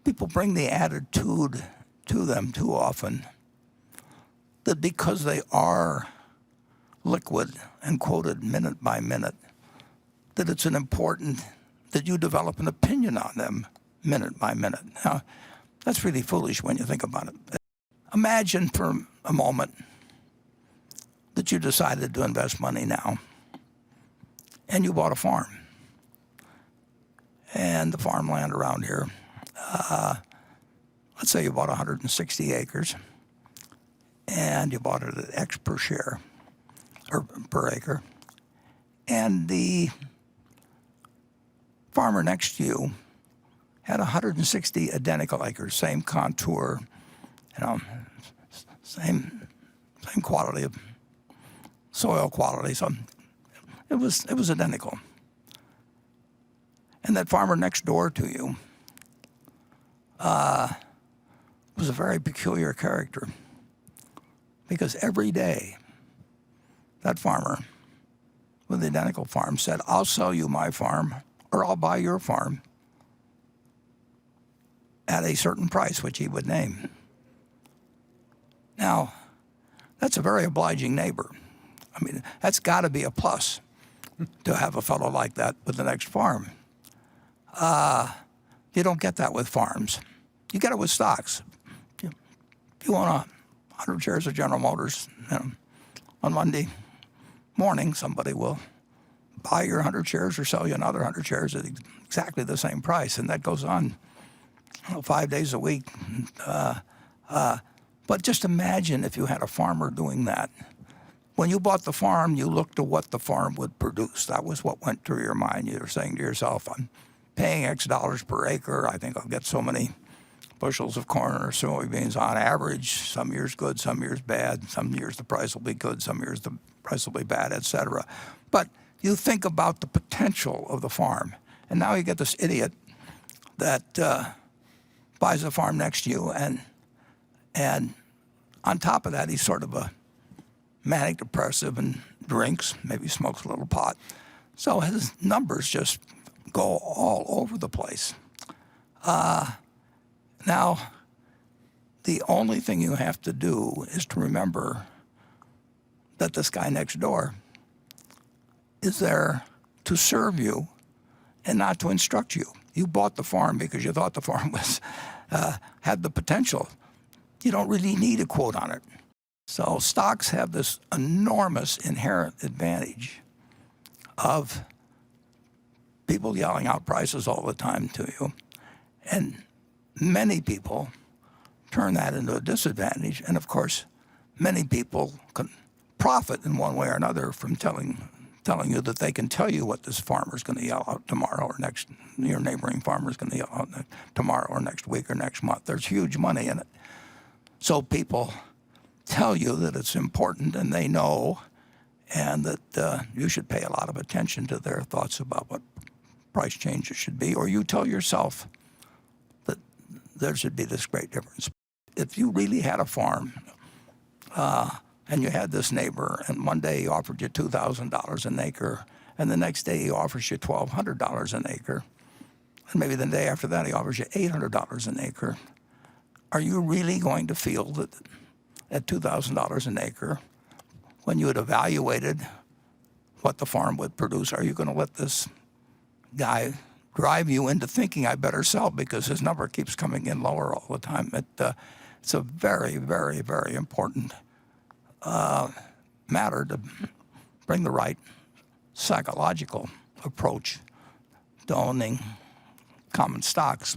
people bring the attitude to them too often that because they are liquid and quoted minute by minute, that it's important that you develop an opinion on them minute by minute. Now, that's really foolish when you think about it. Imagine for a moment that you decided to invest money now and you bought a farm. And the farmland around here, let's say you bought 160 acres and you bought it at X per share or per acre. And the farmer next to you had 160 identical acres, same contour, same quality of soil quality. So it was identical. And that farmer next door to you was a very peculiar character, because every day that farmer with the identical farm said, "I'll sell you my farm, or I'll buy your farm at a certain price," which he would name. Now, that's a very obliging neighbor. I mean, that's got to be a plus to have a fellow like that with the next farm. You don't get that with farms. You get it with stocks. If you own 100 shares of General Motors, on Monday morning, somebody will buy your 100 shares or sell you another 100 shares at exactly the same price, and that goes on 5 days a week. But just imagine if you had a farmer doing that. When you bought the farm, you looked to what the farm would produce. That was what went through your mind. You were saying to yourself, "I'm paying X dollars per acre. I think I'll get so many bushels of corn or soybeans on average. Some years good, some years bad. Some years the price will be good, some years the price will be bad, etc." But you think about the potential of the farm. And now you get this idiot that buys a farm next to you, and on top of that, he's sort of a manic depressive and drinks, maybe smokes a little pot. So his numbers just go all over the place. Now, the only thing you have to do is to remember that this guy next door is there to serve you and not to instruct you. You bought the farm because you thought the farm was had the potential. You don't really need a quote on it. So stocks have this enormous inherent advantage of people yelling out prices all the time to you. And many people turn that into a disadvantage. And of course, many people can profit in one way or another from telling you that they can tell you what this farmer's going to yell out tomorrow or next, your neighboring farmer's going to yell out tomorrow or next week or next month. There's huge money in it. So people tell you that it's important and they know, and that you should pay a lot of attention to their thoughts about what price changes should be, or you tell yourself that there should be this great difference. If you really had a farm and you had this neighbor, and one day he offered you $2,000 an acre, and the next day he offers you $1,200 an acre, and maybe the day after that he offers you $800 an acre, are you really going to feel that at $2,000 an acre, when you had evaluated what the farm would produce, are you going to let this guy drive you into thinking I better sell because his number keeps coming in lower all the time? It's a very, very, very important matter to bring the right psychological approach to owning common stocks.